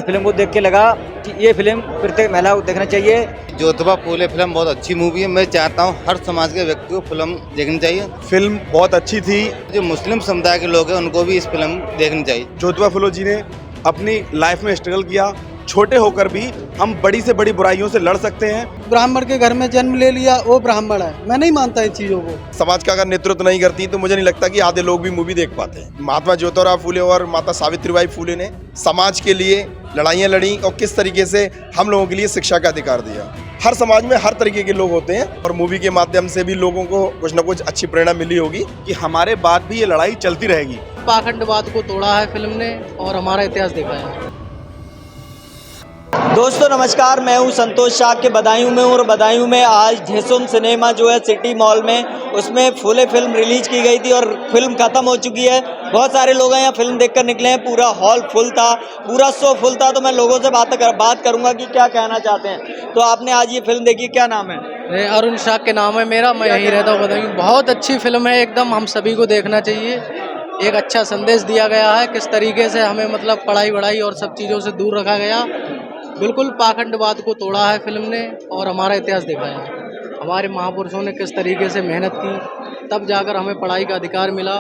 Film को देख के लगा कि ये फिल्म प्रत्येक महिला को देखना चाहिए। जोधबा फूले फिल्म बहुत अच्छी मूवी है। मैं चाहता हूँ हर समाज के व्यक्ति को फिल्म देखनी चाहिए। फिल्म बहुत अच्छी थी। जो मुस्लिम समुदाय के लोग हैं उनको भी इस फिल्म देखनी चाहिए। जोधबा फूले जी ने अपनी लाइफ में स्ट्रगल किया। छोटे होकर भी हम बड़ी से बड़ी बुराइयों से लड़ सकते हैं। ब्राह्मण के घर में जन्म ले लिया, वो ब्राह्मण है। मैं नहीं मानता इन चीजों को। समाज का अगर नेतृत्व नहीं करती तो मुझे नहीं लगता कि आधे लोग भी मूवी देख पाते हैं। महात्मा ज्योतिराव फूले और माता सावित्रीबाई फूले ने समाज के लिए लड़ाइयाँ लड़ी और किस तरीके से हम लोगों के लिए शिक्षा का अधिकार दिया। हर समाज में हर तरीके के लोग होते हैं और मूवी के माध्यम से भी लोगों को कुछ न कुछ अच्छी प्रेरणा मिली होगी कि हमारे बाद भी ये लड़ाई चलती रहेगी। पाखंडवाद को तोड़ा है फिल्म ने और हमारा इतिहास दिखाया है। दोस्तों नमस्कार, मैं हूं संतोष शाह के बदायूं में और बदायूं में आज ढेसुम सिनेमा जो है सिटी मॉल में, उसमें फूले फिल्म रिलीज की गई थी और फिल्म खत्म हो चुकी है। बहुत सारे लोग हैं यहाँ फिल्म देखकर निकले हैं। पूरा हॉल फुल था, पूरा शो फुल था। तो मैं लोगों से बात करूंगा कि क्या कहना चाहते हैं। तो आपने आज ये फिल्म देखी, क्या नाम है? अरुण शाह के नाम है मेरा, मैं यहीं रहता हूँ बदायूं। बहुत अच्छी फिल्म है, एकदम हम सभी को देखना चाहिए। एक अच्छा संदेश दिया गया है किस तरीके से हमें मतलब पढ़ाई वढ़ाई और सब चीज़ों से दूर रखा गया। बिल्कुल पाखंडवाद को तोड़ा है फिल्म ने और हमारा इतिहास दिखाया है। हमारे महापुरुषों ने किस तरीके से मेहनत की, तब जाकर हमें पढ़ाई का अधिकार मिला।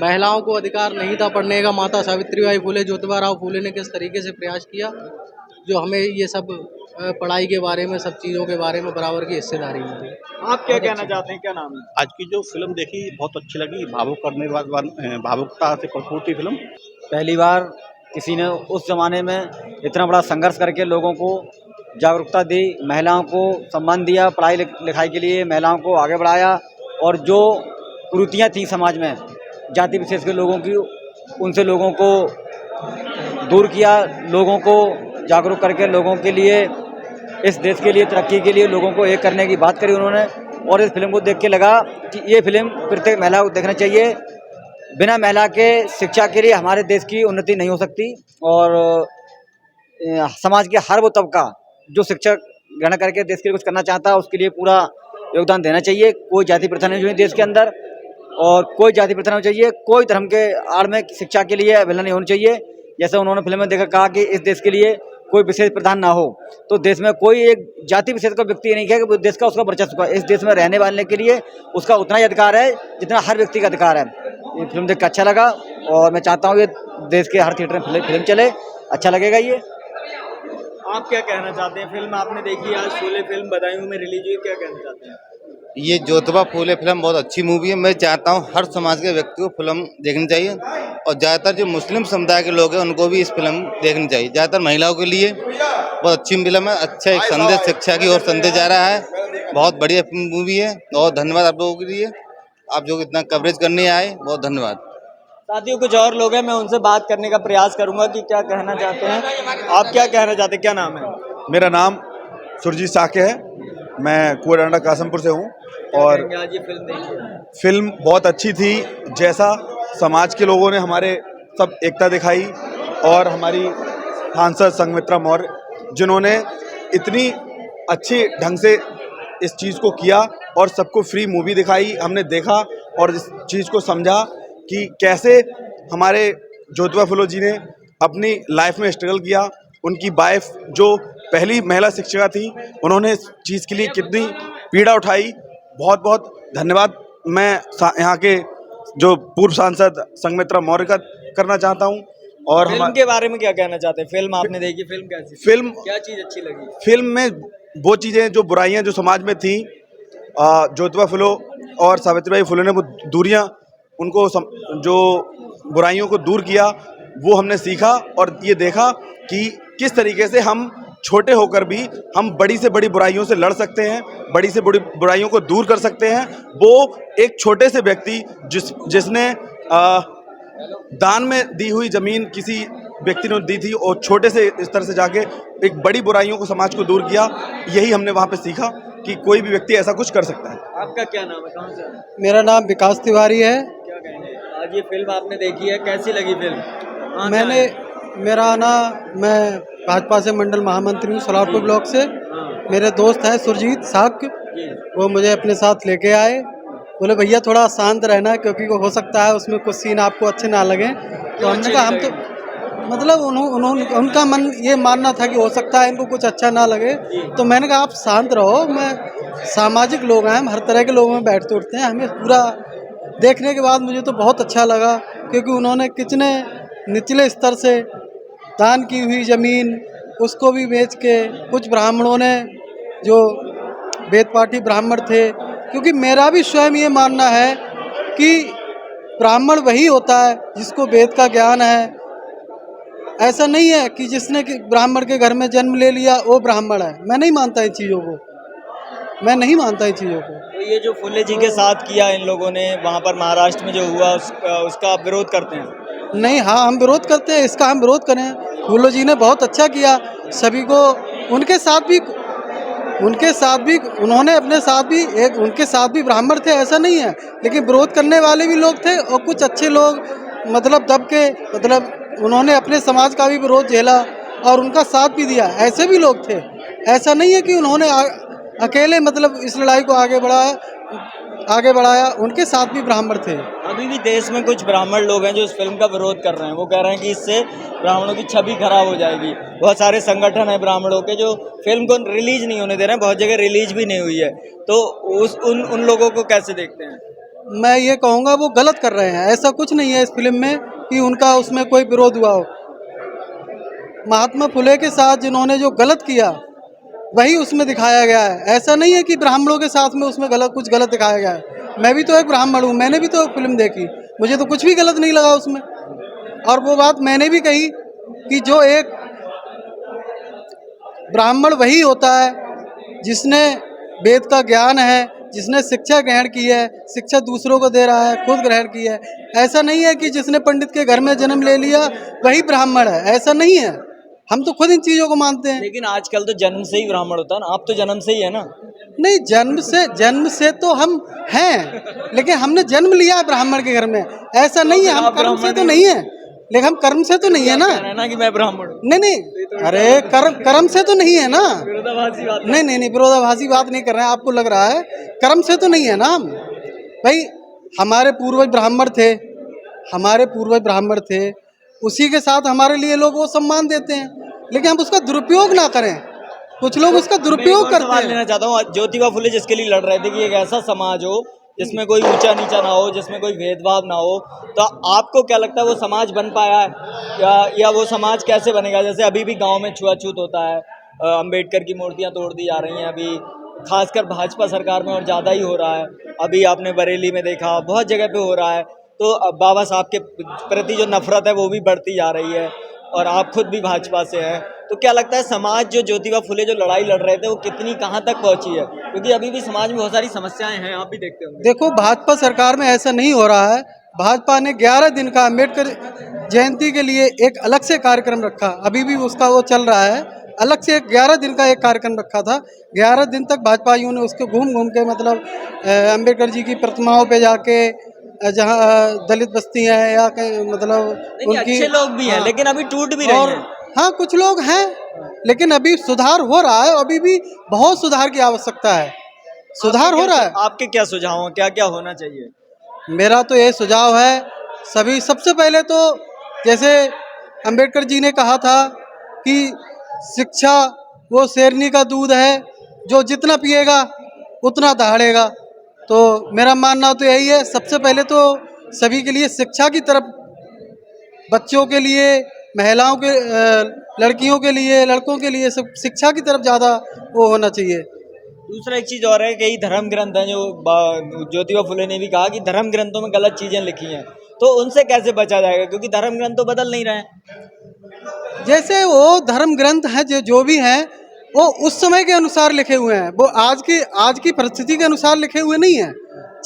महिलाओं को अधिकार नहीं था पढ़ने का। माता सावित्रीबाई फूले, ज्योतिबा राव फूले ने किस तरीके से प्रयास किया, जो हमें ये सब पढ़ाई के बारे में, सब चीज़ों के बारे में बराबर की हिस्सेदारी मिली। आप क्या कहना चाहते हैं, क्या नाम है? आज की जो फिल्म देखी बहुत अच्छी लगी। भावुक करने वाली, भावुकता से भरपूर थी फिल्म। पहली बार किसी ने उस ज़माने में इतना बड़ा संघर्ष करके लोगों को जागरूकता दी, महिलाओं को सम्मान दिया, पढ़ाई लिखाई के लिए महिलाओं को आगे बढ़ाया। और जो कुरीतियाँ थी समाज में जाति विशेष के लोगों की, उनसे लोगों को दूर किया, लोगों को जागरूक करके लोगों के लिए, इस देश के लिए, तरक्की के लिए लोगों को एक करने की बात करी उन्होंने। और इस फिल्म को देख के लगा कि ये फिल्म प्रत्येक महिला को देखना चाहिए। बिना महिला के शिक्षा के लिए हमारे देश की उन्नति नहीं हो सकती। और समाज के हर वो तबका जो शिक्षा ग्रहण करके देश के लिए कुछ करना चाहता है, उसके लिए पूरा योगदान देना चाहिए। कोई जाति प्रथा नहीं होनी देश के अंदर, और कोई जाति प्रथा नहीं चाहिए। कोई धर्म के आड़ में शिक्षा के लिए अवहेलना नहीं होनी चाहिए। जैसे उन्होंने फिल्म में देखा कहा कि इस देश के लिए कोई विशेष प्रधान ना हो, तो देश में कोई एक जाति विशेष का व्यक्ति नहीं है कि देश का उसका वर्चस्व। इस देश में रहने वाले के लिए उसका उतना ही अधिकार है जितना हर व्यक्ति का अधिकार है। ये फिल्म देख कर अच्छा लगा और मैं चाहता हूँ ये देश के हर थिएटर में फिल्म चले, अच्छा लगेगा ये। आप क्या कहना चाहते हैं? फिल्म आपने देखी, आज फूले फिल्म बदायूं में रिलीज हुई, क्या कहना चाहते हैं? ये जोधबा फूले फिल्म बहुत अच्छी मूवी है। मैं चाहता हूँ हर समाज के व्यक्ति को फिल्म देखनी चाहिए और ज़्यादातर जो मुस्लिम समुदाय के लोग हैं उनको भी इस फिल्म देखनी चाहिए। ज़्यादातर महिलाओं के लिए बहुत अच्छी फिल्म है। अच्छा एक संदेश, शिक्षा की ओर संदेश जा रहा है। बहुत बढ़िया मूवी है। बहुत धन्यवाद आप लोगों के लिए, आप जो इतना कवरेज करने आए, बहुत धन्यवाद। साथियों कुछ और लोग हैं, मैं उनसे बात करने का प्रयास करूंगा कि क्या कहना चाहते हैं। आप क्या कहना चाहते हैं, क्या नाम है? मेरा नाम सुरजीत साके है, मैं कुआडांडा कासमपुर से हूँ। और आज ये फिल्म देखी, फिल्म बहुत अच्छी थी। जैसा समाज के लोगों ने हमारे सब एकता दिखाई और हमारी सांसद संघमित्रा मौर्य, जिन्होंने इतनी अच्छी ढंग से इस चीज़ को किया और सबको फ्री मूवी दिखाई, हमने देखा और इस चीज़ को समझा कि कैसे हमारे जोधबा फूले जी ने अपनी लाइफ में स्ट्रगल किया। उनकी वाइफ जो पहली महिला शिक्षिका थी, उन्होंने इस चीज़ के लिए कितनी पीड़ा उठाई। बहुत बहुत धन्यवाद मैं यहाँ के जो पूर्व सांसद संघमित्रा मौर्य का करना चाहता हूँ। और फिल्म के बारे में क्या कहना चाहते हैं? फिल्म आपने देखी, फिल्म कैसी? फिल्म क्या चीज़ अच्छी लगी? फिल्म में वो चीज़ें, जो बुराइयां जो समाज में थी, ज्योतिबा फूले और सावित्रीबाई फूले ने वो दूरियां, उनको जो बुराइयों को दूर किया, वो हमने सीखा और ये देखा कि किस तरीके से हम छोटे होकर भी हम बड़ी से बड़ी बुराइयों से लड़ सकते हैं, बड़ी से बड़ी बुराइयों को दूर कर सकते हैं। वो एक छोटे से व्यक्ति जिसने दान में दी हुई ज़मीन किसी व्यक्ति ने दी थी और छोटे से स्तर से जाके एक बड़ी बुराइयों को, समाज को दूर किया। यही हमने वहाँ पे सीखा कि कोई भी व्यक्ति ऐसा कुछ कर सकता है। आपका क्या नाम है, कहाँ से? मेरा नाम विकास तिवारी है। क्या कहेंगे? आज ये फिल्म आपने देखी है, कैसी लगी फिल्म? मैं भाजपा से मंडल महामंत्री हूँ सोलापुर ब्लॉक से। मेरे दोस्त है सुरजीत साक, वो मुझे अपने साथ लेके आए। बोले भैया थोड़ा शांत रहना, क्योंकि हो सकता है उसमें कुछ सीन आपको अच्छे ना लगे। तो हमने कहा हम तो मतलब उनका मन ये मानना था कि हो सकता है इनको कुछ अच्छा ना लगे, तो मैंने कहा आप शांत रहो, मैं सामाजिक लोग हैं, हम हर तरह के लोगों में बैठते उठते हैं, हमें पूरा देखने के बाद मुझे तो बहुत अच्छा लगा, क्योंकि उन्होंने कितने निचले स्तर से दान की हुई ज़मीन उसको भी बेच के, कुछ ब्राह्मणों ने जो वेदपाठी ब्राह्मण थे, क्योंकि मेरा भी स्वयं ये मानना है कि ब्राह्मण वही होता है जिसको वेद का ज्ञान है। ऐसा नहीं है कि जिसने ब्राह्मण के घर में जन्म ले लिया वो ब्राह्मण है। मैं नहीं मानता इन चीज़ों को, मैं नहीं मानता इन चीज़ों को। तो ये जो फुले जी के साथ किया इन लोगों ने वहाँ पर महाराष्ट्र में जो हुआ उसका आप विरोध करते हैं? नहीं, हाँ हम विरोध करते हैं, इसका हम विरोध करें। फूलो जी ने बहुत अच्छा किया, सभी को उनके साथ भी उन्होंने अपने साथ भी उनके साथ भी ब्राह्मण थे, ऐसा नहीं है, लेकिन विरोध करने वाले भी लोग थे और कुछ अच्छे लोग मतलब दब के उन्होंने अपने समाज का भी विरोध झेला और उनका साथ भी दिया, ऐसे भी लोग थे। ऐसा नहीं है कि उन्होंने अकेले इस लड़ाई को आगे बढ़ाया, उनके साथ भी ब्राह्मण थे। अभी भी देश में कुछ ब्राह्मण लोग हैं जो इस फिल्म का विरोध कर रहे हैं, वो कह रहे हैं कि इससे ब्राह्मणों की छवि खराब हो जाएगी। बहुत सारे संगठन हैं ब्राह्मणों के जो फिल्म को रिलीज नहीं होने दे रहे हैं, बहुत जगह रिलीज भी नहीं हुई है, तो उन लोगों को कैसे देखते हैं? मैं ये कहूँगा वो गलत कर रहे हैं, ऐसा कुछ नहीं है इस फिल्म में कि उनका उसमें कोई विरोध हुआ हो। महात्मा फुले के साथ जिन्होंने जो गलत किया वही उसमें दिखाया गया है, ऐसा नहीं है कि ब्राह्मणों के साथ में उसमें कुछ गलत दिखाया गया है। मैं भी तो एक ब्राह्मण हूँ, मैंने भी तो फिल्म देखी, मुझे तो कुछ भी गलत नहीं लगा उसमें। और वो बात मैंने भी कही कि जो एक ब्राह्मण वही होता है जिसने वेद का ज्ञान है, जिसने शिक्षा ग्रहण की है, शिक्षा दूसरों को दे रहा है, खुद ग्रहण की है। ऐसा नहीं है कि जिसने पंडित के घर में जन्म ले लिया वही ब्राह्मण है, ऐसा नहीं है। हम तो खुद इन चीज़ों को मानते हैं। लेकिन आजकल तो जन्म से ही ब्राह्मण होता है ना, आप तो जन्म से ही है ना? नहीं, जन्म से तो हम हैं, लेकिन हमने जन्म लिया है ब्राह्मण के घर में, ऐसा नहीं है। हम कर्म से तो नहीं है, लेकिन हम कर्म से तो नहीं है ना कि मैं ब्राह्मण हूँ। नहीं, अरे कर्म से तो नहीं है ना। विरोधाभासी बात नहीं, विरोधाभासी बात नहीं कर रहे हैं, आपको लग रहा है। कर्म से तो नहीं है ना हम भाई। हमारे पूर्वज ब्राह्मण थे, उसी के साथ हमारे लिए लोग वो सम्मान देते हैं, लेकिन हम उसका दुरुपयोग ना करें। कुछ लोग उसका दुरुपयोग करते हैं। लेना चाहता हूँ, ज्योतिबा फुले जिसके लिए लड़ रहे थे कि एक ऐसा समाज हो जिसमें कोई ऊंचा नीचा ना हो, जिसमें कोई भेदभाव ना हो, तो आपको क्या लगता है वो समाज बन पाया है या वो समाज कैसे बनेगा? जैसे अभी भी गांव में छुआछूत होता है, अंबेडकर की मूर्तियां तोड़ दी जा रही हैं, अभी खासकर भाजपा सरकार में और ज़्यादा ही हो रहा है। अभी आपने बरेली में देखा, बहुत जगह पे हो रहा है। तो बाबा साहब के प्रति जो नफरत है वो भी बढ़ती जा रही है, और आप खुद भी भाजपा से हैं, तो क्या लगता है समाज जो ज्योतिबा फुले जो लड़ाई लड़ रहे थे वो कितनी कहाँ तक पहुँची है? क्योंकि अभी भी समाज में बहुत सारी समस्याएं हैं, आप भी देखते होंगे। देखो, भाजपा सरकार में ऐसा नहीं हो रहा है। भाजपा ने 11 दिन का अम्बेडकर जयंती के लिए एक अलग से कार्यक्रम रखा, अभी भी उसका वो चल रहा है। अलग से 11 दिन का एक कार्यक्रम रखा था। 11 दिन तक भाजपाइयों ने उसको घूम के अम्बेडकर जी की प्रतिमाओं पे जाके, जहाँ दलित बस्ती है या उनकी अच्छे लोग भी हैं, लेकिन अभी टूट भी रहे हैं। हाँ, कुछ लोग हैं, लेकिन अभी सुधार हो रहा है, अभी भी बहुत सुधार की आवश्यकता है। सुधार हो रहा है। आपके क्या सुझाव हैं, क्या क्या होना चाहिए? मेरा तो ये सुझाव है, सबसे पहले तो जैसे अंबेडकर जी ने कहा था कि शिक्षा वो शेरनी का दूध है, जो जितना पिएगा उतना दहाड़ेगा। तो मेरा मानना तो यही है, सबसे पहले तो सभी के लिए शिक्षा की तरफ, बच्चों के लिए, महिलाओं के, लड़कियों के लिए, लड़कों के लिए, सब शिक्षा की तरफ ज़्यादा वो होना चाहिए। दूसरा एक चीज़ और है, कई धर्म ग्रंथ हैं जो ज्योतिबा फुले ने भी कहा कि धर्म ग्रंथों में गलत चीज़ें लिखी हैं, तो उनसे कैसे बचा जाएगा? क्योंकि धर्म ग्रंथ तो बदल नहीं रहे हैं। जैसे वो धर्म ग्रंथ हैं जो भी हैं वो उस समय के अनुसार लिखे हुए हैं, वो आज की परिस्थिति के अनुसार लिखे हुए नहीं हैं।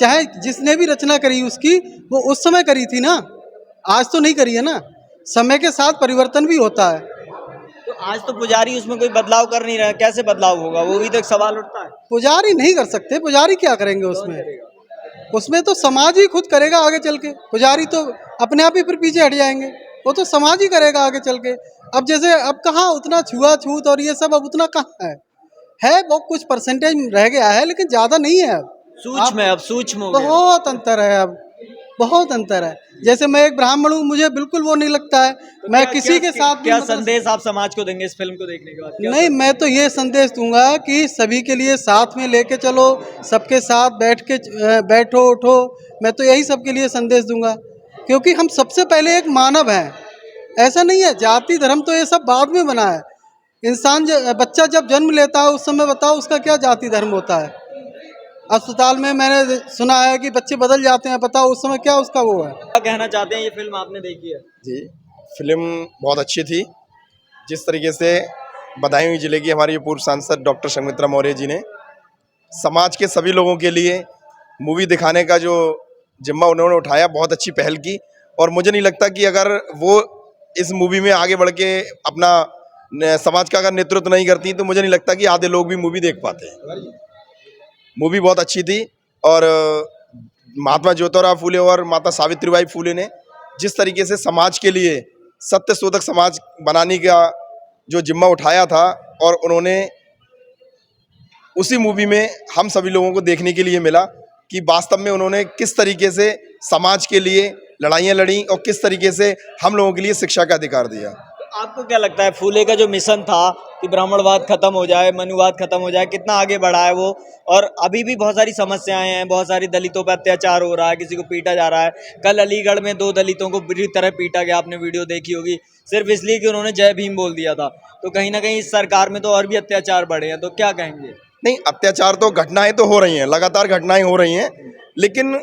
चाहे जिसने भी रचना करी उसकी, वो उस समय करी थी ना, आज तो नहीं करी है ना। समय के साथ परिवर्तन भी होता है। तो आज तो पुजारी उसमें कोई बदलाव कर नहीं रहा है, कैसे बदलाव होगा? वो भी तो एक सवाल उठता है। पुजारी नहीं कर सकते, पुजारी क्या करेंगे उसमें तो समाज ही खुद करेगा आगे चल के। पुजारी तो अपने आप ही फिर पीछे हट जाएंगे, वो तो समाज ही करेगा आगे चल के। अब कहाँ उतना छुआछूत और ये सब अब उतना कहाँ है वो कुछ परसेंटेज रह गया है, लेकिन ज़्यादा नहीं है। अब सूक्ष्म है, अब सूक्ष्म हो गया। बहुत अंतर है अब। बहुत अंतर है। जैसे मैं एक ब्राह्मण हूँ, मुझे बिल्कुल वो नहीं लगता है, मैं किसी के साथ भी क्या मतलब संदेश आप समाज को देंगे इस फिल्म को देखने के बाद? नहीं, मैं तो ये संदेश दूंगा कि सभी के लिए साथ में लेके चलो, सबके साथ बैठो उठो, मैं तो यही सबके लिए संदेश दूंगा, क्योंकि हम सबसे पहले एक मानव हैं। ऐसा नहीं है जाति धर्म तो ये सब बाद में बना है। बच्चा जब जन्म लेता है उस समय बताओ उसका क्या जाति धर्म होता है। अस्पताल में मैंने सुना है कि बच्चे बदल जाते हैं, बताओ उस समय क्या उसका वो है। क्या कहना चाहते हैं, ये फिल्म आपने देखी है? जी, फिल्म बहुत अच्छी थी। जिस तरीके से बदायूं जिले की हमारी पूर्व सांसद डॉक्टर संघमित्रा मौर्य जी ने समाज के सभी लोगों के लिए मूवी दिखाने का जो जिम्मा उन्होंने उठाया, बहुत अच्छी पहल की। और मुझे नहीं लगता कि अगर वो इस मूवी में आगे बढ़ के अपना समाज का अगर नेतृत्व नहीं करती तो मुझे नहीं लगता कि आधे लोग भी मूवी देख पाते हैं। मूवी बहुत अच्छी थी और महात्मा ज्योतिराव फूले और माता सावित्रीबाई फूले ने जिस तरीके से समाज के लिए सत्य शोधक समाज बनाने का जो जिम्मा उठाया था, और उन्होंने उसी मूवी में हम सभी लोगों को देखने के लिए मिला कि वास्तव में उन्होंने किस तरीके से समाज के लिए लड़ाइयाँ लड़ी और किस तरीके से हम लोगों के लिए शिक्षा का अधिकार दिया। तो आपको क्या लगता है फूले का जो मिशन था कि ब्राह्मणवाद खत्म हो जाए, मनुवाद खत्म हो जाए, कितना आगे बढ़ा है वो? और अभी भी बहुत सारी समस्याएं हैं, बहुत सारी दलितों पर अत्याचार हो रहा है, किसी को पीटा जा रहा है। कल अलीगढ़ में 2 दलितों को बुरी तरह पीटा गया, आपने वीडियो देखी होगी, सिर्फ इसलिए कि उन्होंने जय भीम बोल दिया था। तो कहीं ना कहीं इस सरकार में तो और भी अत्याचार बढ़े हैं, तो क्या कहेंगे? नहीं, अत्याचार तो घटनाएं तो हो रही हैं, लगातार घटनाएं हो रही हैं, लेकिन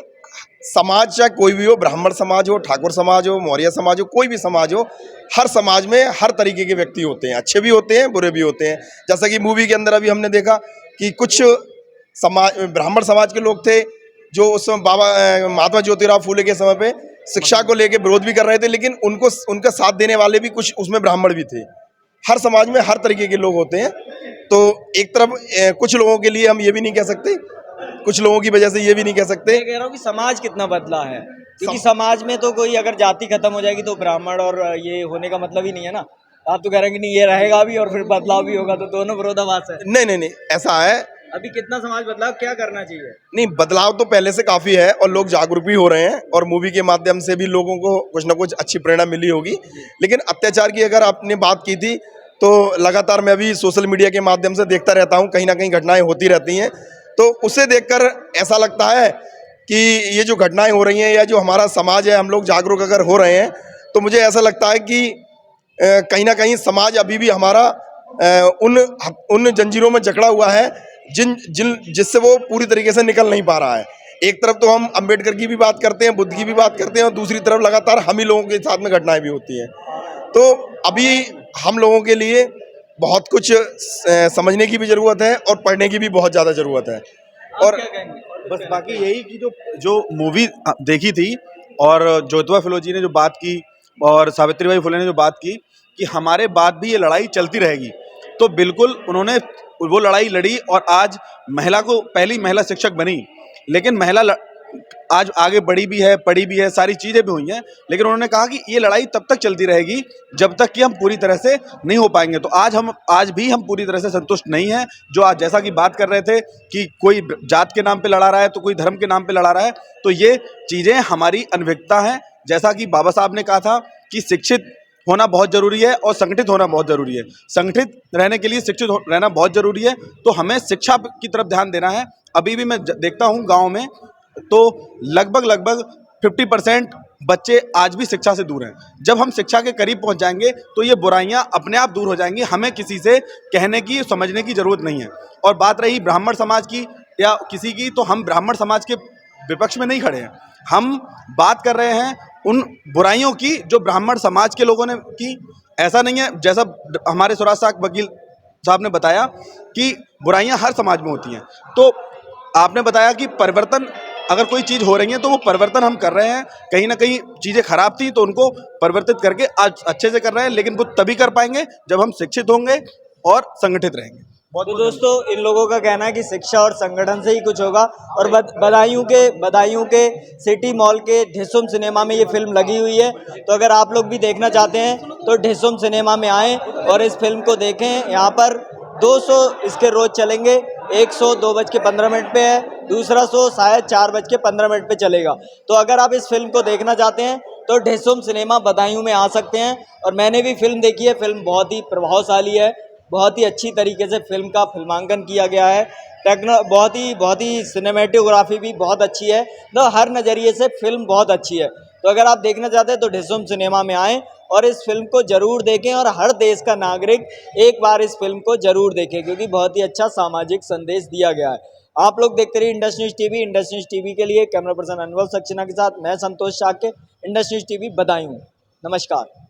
समाज चाहे कोई भी हो, ब्राह्मण समाज हो, ठाकुर समाज हो, मौर्य समाज हो, कोई भी समाज हो, हर समाज में हर तरीके के व्यक्ति होते हैं, अच्छे भी होते हैं, बुरे भी होते हैं। जैसा कि मूवी के अंदर अभी हमने देखा कि कुछ ब्राह्मण समाज के लोग थे जो उस समय महात्मा ज्योतिराव फूले के समय पे शिक्षा को लेकर विरोध भी कर रहे थे, लेकिन उनका साथ देने वाले भी कुछ उसमें ब्राह्मण भी थे। हर समाज में हर तरीके के लोग होते हैं। तो एक तरफ कुछ लोगों के लिए हम ये भी नहीं कह सकते, कुछ लोगों की वजह से ये भी नहीं कह सकते। मैं कह रहा हूँ कि समाज कितना बदला है, क्योंकि समाज में तो कोई अगर जाति खत्म हो जाएगी तो ब्राह्मण और ये होने का मतलब ही नहीं है ना। आप तो कह रहे हैं कि नहीं, ये रहेगा भी और फिर बदलाव भी होगा, तो दोनों विरोधाभास है। नहीं, ऐसा है। अभी कितना समाज बदलाव क्या करना चाहिए? नहीं, बदलाव तो पहले से काफ़ी है और लोग जागरूक भी हो रहे हैं, और मूवी के माध्यम से भी लोगों को कुछ ना कुछ अच्छी प्रेरणा मिली होगी। लेकिन अत्याचार की अगर आपने बात की थी तो लगातार मैं भी सोशल मीडिया के माध्यम से देखता रहता हूँ, कहीं ना कहीं घटनाएं होती रहती हैं। तो उसे देखकर ऐसा लगता है कि ये जो घटनाएं हो रही हैं या जो हमारा समाज है, हम लोग जागरूक अगर हो रहे हैं, तो मुझे ऐसा लगता है कि कहीं ना कहीं समाज अभी भी हमारा उन जंजीरों में जकड़ा हुआ है जिससे वो पूरी तरीके से निकल नहीं पा रहा है। एक तरफ तो हम अंबेडकर की भी बात करते हैं, बुद्ध की भी बात करते हैं, और दूसरी तरफ लगातार हम ही लोगों के साथ में घटनाएं भी होती हैं। तो अभी हम लोगों के लिए बहुत कुछ समझने की भी ज़रूरत है और पढ़ने की भी बहुत ज़्यादा ज़रूरत है। और बस बाकी यही कि जो मूवी देखी थी और ज्योतिबा फुले जी ने जो बात की और सावित्रीबाई फुले ने जो बात की कि हमारे बाद भी ये लड़ाई चलती रहेगी, तो बिल्कुल उन्होंने वो लड़ाई लड़ी और आज पहली महिला शिक्षक बनी। लेकिन महिला आज आगे बढ़ी भी है, पढ़ी भी है, सारी चीज़ें भी हुई हैं, लेकिन उन्होंने कहा कि ये लड़ाई तब तक चलती रहेगी जब तक कि हम पूरी तरह से नहीं हो पाएंगे। तो आज भी हम पूरी तरह से संतुष्ट नहीं हैं। जो आज जैसा कि बात कर रहे थे कि कोई जात के नाम पे लड़ा रहा है तो कोई धर्म के नाम पे लड़ा रहा है, तो ये चीज़ें हमारी अनभिज्ञता हैं। जैसा कि बाबा साहब ने कहा था कि शिक्षित होना बहुत ज़रूरी है और संगठित होना बहुत ज़रूरी है। संगठित रहने के लिए शिक्षित रहना बहुत ज़रूरी है, तो हमें शिक्षा की तरफ ध्यान देना है। अभी भी मैं देखता हूँ गाँव में तो लगभग 50% बच्चे आज भी शिक्षा से दूर हैं। जब हम शिक्षा के करीब पहुंच जाएंगे तो ये बुराइयां अपने आप दूर हो जाएंगी, हमें किसी से कहने की, समझने की ज़रूरत नहीं है। और बात रही ब्राह्मण समाज की या किसी की, तो हम ब्राह्मण समाज के विपक्ष में नहीं खड़े हैं। हम बात कर रहे हैं उन बुराइयों की जो ब्राह्मण समाज के लोगों ने की। ऐसा नहीं है, जैसा हमारे सुराज साहब वकील साहब ने बताया कि बुराइयां हर समाज में होती हैं। तो आपने बताया कि परिवर्तन, अगर कोई चीज़ हो रही है तो वो परिवर्तन हम कर रहे हैं। कहीं ना कहीं चीज़ें खराब थी तो उनको परिवर्तित करके आज अच्छे से कर रहे हैं, लेकिन वो तभी कर पाएंगे जब हम शिक्षित होंगे और संगठित रहेंगे। तो दोस्तों, इन लोगों का कहना है कि शिक्षा और संगठन से ही कुछ होगा। और बदायूं के सिटी मॉल के ढिसुम सिनेमा में ये फिल्म लगी हुई है, तो अगर आप लोग भी देखना चाहते हैं तो ढिसुम सिनेमा में आएँ और इस फिल्म को देखें। यहाँ पर 200 इसके रोज़ चलेंगे एक शो 2:15 पे है, दूसरा शो शायद 4:15 पे चलेगा। तो अगर आप इस फिल्म को देखना चाहते हैं तो ढिसुम सिनेमा बदायूं में आ सकते हैं। और मैंने भी फिल्म देखी है, फिल्म बहुत ही प्रभावशाली है, बहुत ही अच्छी तरीके से फिल्म का फिल्मांकन किया गया है। बहुत ही सिनेमेटोग्राफी भी बहुत अच्छी है, तो हर नज़रिए से फिल्म बहुत अच्छी है। तो अगर आप देखना चाहते हैं तो ढिसुम सिनेमा में आएँ और इस फिल्म को ज़रूर देखें, और हर देश का नागरिक एक बार इस फिल्म को ज़रूर देखें, क्योंकि बहुत ही अच्छा सामाजिक संदेश दिया गया है। आप लोग देखते रहिए Indus news TV. Indus news TV के लिए कैमरा पर्सन अनवर सक्सेना के साथ मैं Santosh Shakya, Indus news TV Badaun. नमस्कार।